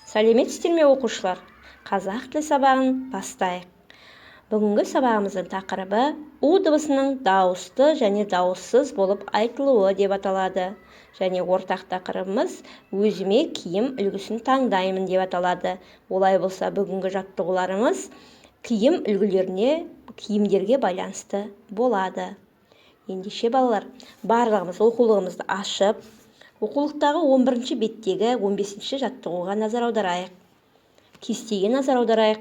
Сәлеметсіздер ме оқушылар? Қазақ тілі сабағын бастайық. Бүгінгі сабағымыздың тақырыбы у дыбысының дауысты және дауыссыз болып айтылуы деп аталады. Және ортақ тақырыбымыз өзіме киім үлгісін таңдаймын деп аталады. Олай болса, бүгінгі жаттығуларымыз киім үлгілеріне, киімдерге байланысты болады. Ендеше балалар, барлығымыз оқулығымызды ашып, оқулықтағы 11-ші беттегі 15-ші жаттығуға назар аударайық. Кестеге назар аударайық.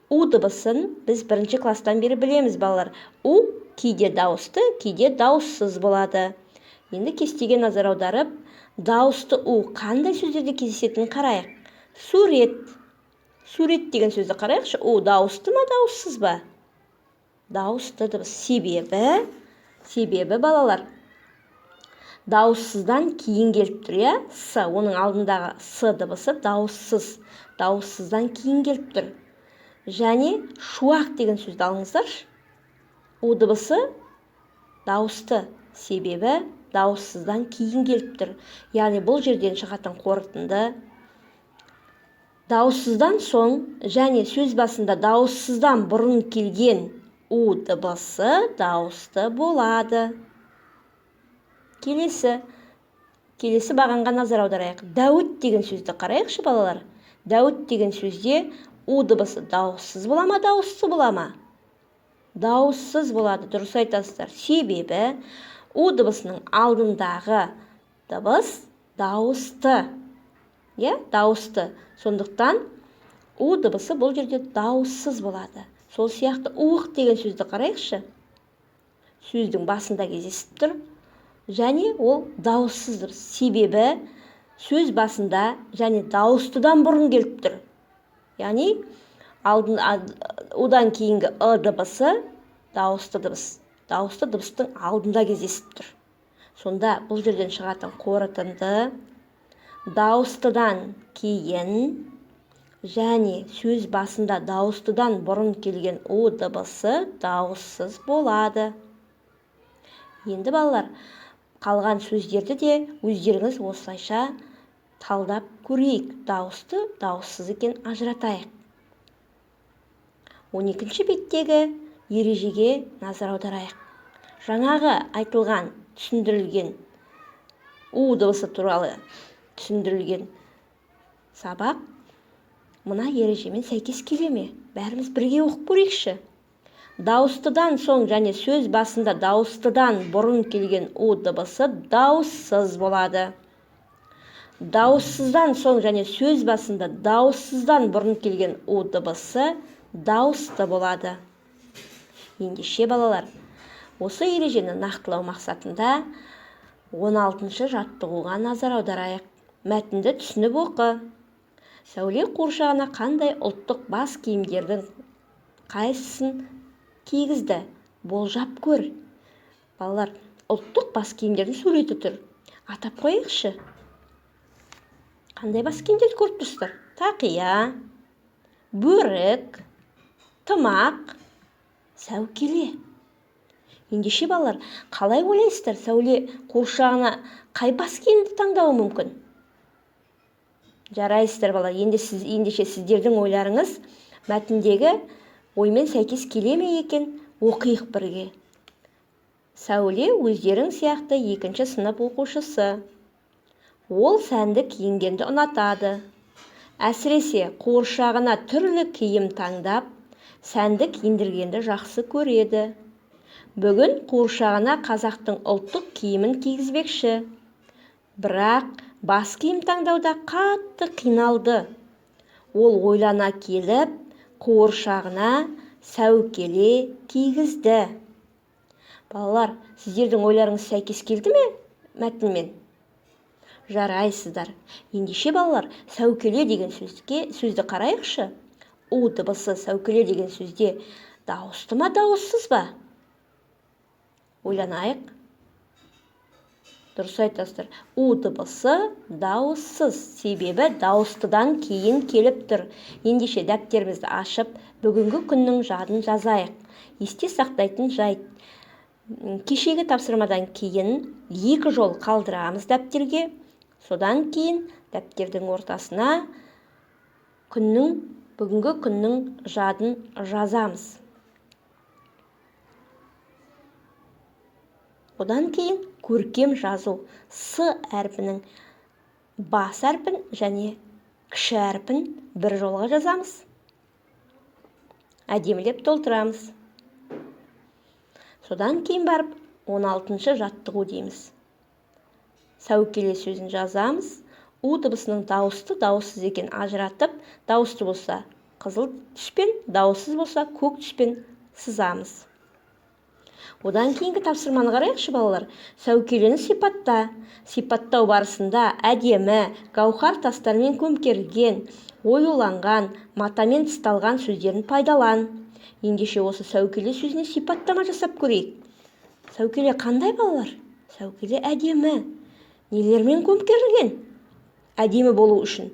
У дыбысын біз 1-ші класстан бері білеміз, балалар. У кейде дауысты, кейде дауыссыз болады. Енді кестеге назар аударып, дауысты у қандай сөздерде кездесетінін қарайық. Сурет. Сурет деген сөзді қарайықшы. У дауысты ма, дауыссыз ба? Дауысты дыбыс. Себебі балалар, дауыссыздан кейін келіп тұр, иә? С, оның алдындағы с дыбысы дауыссыз. Дауыссыздан кейін келіп тұр. Және шуақ деген сөзді алыңыздаршы. У дыбысы дауысты, себебі дауыссыздан кейін келіп тұр. Яғни бұл жерден шығатын қорытынды дауыссыздан соң және сөз басында дауыссыздан бұрын келген у дыбысы дауысты болады. Келесі бағанға назар аударайық. Дәуіт деген сөзді қарайықшы, балалар. Дәуіт деген сөзде у дыбысы дауыссыз бола ма, дауысты бола ма? Дауыссыз болады, дұрыс айтасыздар. Себебі у дыбысының алдындағы дыбыс дауысты. Дауысты. Сондықтан у дыбысы бұл жерде дауыссыз болады. Сол сияқты уық деген сөзді қарайықшы. Сөздің басында кездесіп тұр. Және ол дауыссыз дыбыс. Себебі сөз басында және дауыстыдан бұрын келіп тұр. Яғни одан кейінгі ы дыбысы дауысты дыбыс. Дауысты дыбыстың алдында кездесіп тұр. Сонда бұл жерден шығатын қорытынды дауыстыдан кейін және сөз басында дауыстыдан бұрын келген у дыбысы дауыссыз болады. Енді балалар, қалған сөздерді де өздеріңіз осылайша талдап көрейік. Дауысты, дауыссыз екен ажыратайық. 12-ші беттегі ережеге назар аударайық. Жаңағы айтылған, түсіндірілген у дыбысы туралы түсіндірілген сабақ мына ережемен сәйкес келе ме? Бәріміз бірге оқып көрейікші. Дауыстыдан соң және сөз басында дауыстыдан бұрын келген у дыбысы дауыссыз болады. Дауыссыздан соң және сөз басында дауыссыздан бұрын келген у дыбысы дауысты болады. Ендеше балалар, осы ережені нақтылау мақсатында 16-шы жаттығуға назар аударайық. Мәтінді түсініп оқы. Сәуле қуыршағына қандай ұлттық бас киімдердің қайсысын кигізді? Болжап көр. Балалар, ұлттық бас киімдердің суреті тұр. Атап қойықшы. Қандай бас киімдерді көріп тұрсыздар? Тақия, бөрік, тымақ, сәукеле. Ендеше балалар, қалай ойлайсыздар? Сәуле қуыршағына қай бас киімді таңдауы мүмкін? Жарайсыздар балалар. Ендеше сіздердің ойларыңыз мәтіндегі оймен сәйкес келе ме екен? Оқиық бірге. Сәуле өздерің сияқты 2-ші сынып оқушысы. Ол сәнді киінгенді ұнатады. Әсіресе қуыршағына түрлі киім таңдап, сәнді киіндіргенді жақсы көреді. Бүгін қуыршағына қазақтың ұлттық киімін кигізбекші. Бірақ бас киім таңдауда қатты қиналды. Ол ойлана келіп, қуыршағына сәукеле кигізді. Балалар, сіздердің ойларыңыз сәйкес келді ме мәтінмен? Жарайсыздар. Ендеше балалар, сәукеле деген сөзді қарайықшы. У дыбысы сәукеле деген сөзде дауысты ма, дауыссыз ба? Ойланайық. Дұрыс айтасыздар. У дыбысы дауыссыз, себебі дауыстыдан кейін келіп тұр. Ендеше дәптерімізді ашып, бүгінгі күннің жадын жазайық. Есте сақтайтын жайт. Кешегі тапсырмадан кейін 2 жол қалдырамыз дәптерге. Содан кейін дәптердің ортасына бүгінгі күннің жадын жазамыз. Одан кейін көркем жазу. С әрпінің бас әрпін және кіші әрпін бір жолға жазамыз. Әдемілеп толтырамыз. Содан кейін барып 16-шы жаттығу дейміз. Сәукеле сөзін жазамыз. У дыбысының дауысты, дауыссыз екен ажыратып, дауысты болса қызыл түспен, дауыссыз болса көк түспен сызамыз. Одан кейінгі тапсырманы қарайықшы балалар. Сәукелені сипатта. Сипаттау барысында әдемі, гауһар тастармен көмкерілген, оюланған, матамен тысталған сөздерін пайдалан. Ендеше осы сәукеле сөзіне сипаттама жасап көрейік. Сәукеле қандай балалар? Сәукеле әдемі. Нелермен көмкерілген? Әдемі болу үшін.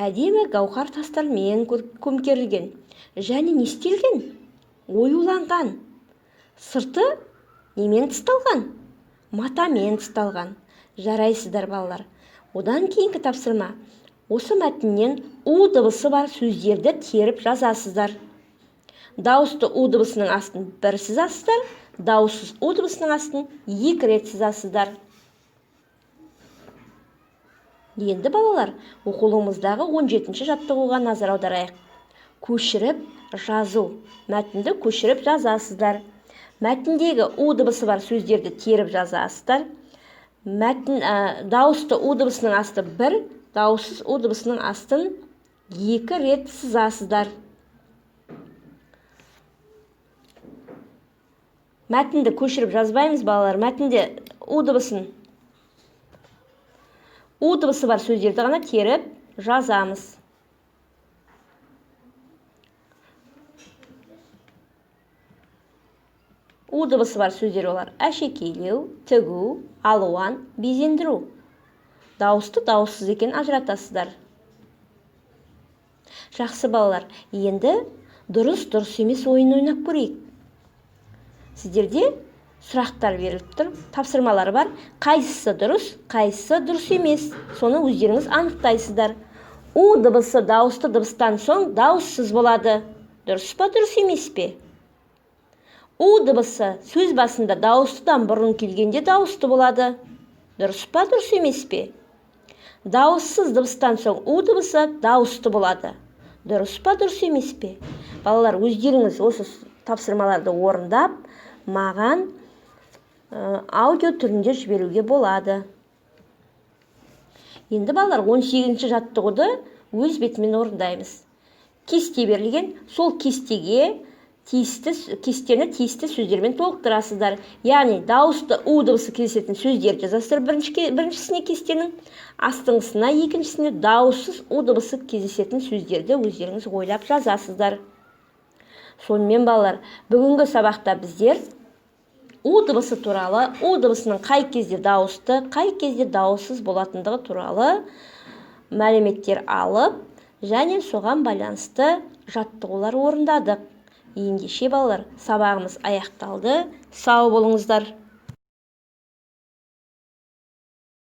Әдемі гауһар тастармен көмкерілген. Және не істелген? Оюланған. Сырты немен тысталған? Матамен тысталған. Жарайсыздар балалар. Одан кейінгі тапсырма. Осы мәтіннен у дыбысы бар сөздерді теріп жазасыздар. Дауысты у дыбысының астын бір сызасыздар, дауыссыз у дыбысының астын 2 рет сызасыздар. Енді балалар, оқулығымыздағы 17-ші жаттығуға назар аударайық. Көшіріп жазу. Мәтінді көшіріп жазасыздар. Мәтіндегі у дыбысы бар сөздерді теріп жазасыздар. Дауысты у дыбысының асты 1, дауыссыз у дыбысының астын 2 рет сызасыздар. Мәтінді көшіріп жазбаймыз балалар. Мәтінде у дыбысы бар сөздерді ғана теріп жазамыз. У дыбысы бар сөздер олар: әшекейлеу, тігу, алуан, безендіру. Дауысты, дауыссыз екен ажыратасыздар. Жақсы балалар, енді дұрыс емес ойын ойнап көрейік. Сіздерде сұрақтар беріліп тұр, тапсырмалар бар. Қайсысы дұрыс емес. Соны өздеріңіз анықтайсыздар. У дыбысы дауысты дыбыстан соң дауыссыз болады. Дұрыс па, дұрыс емес пе? У дыбысы сөз басында дауыстыдан бұрын келгенде дауысты болады. Дұрыс па, дұрыс емес пе? Дауыссыз дыбыстан соң у дыбысы дауысты болады. Дұрыс па, дұрыс емес пе? Балалар, өздеріңіз осы тапсырмаларды орындап, маған аудио түрінде жіберуге болады. Енді балалар, 18-ші жаттығуды өз бетімен орындаймыз. Кесте берілген, сол кестені тиісті сөздермен толықтырасыздар. Яғни дауысты у дыбысы кездесетін сөздер жазасыздар біріншісіне кестенің, астыңғысына екіншісіне дауыссыз у дыбысы кездесетін сөздерді өздеріңіз ойлап жазасыздар. Сонымен балалар, бүгінгі сабақта біздер у дыбысы туралы, у дыбысының қай кезде дауысты, қай кезде дауыссыз болатындығы туралы мәліметтер алып, және соған байланысты жаттығулар орындадық. Ендеше балалар, сабағымыз аяқталды. Сау болыңыздар.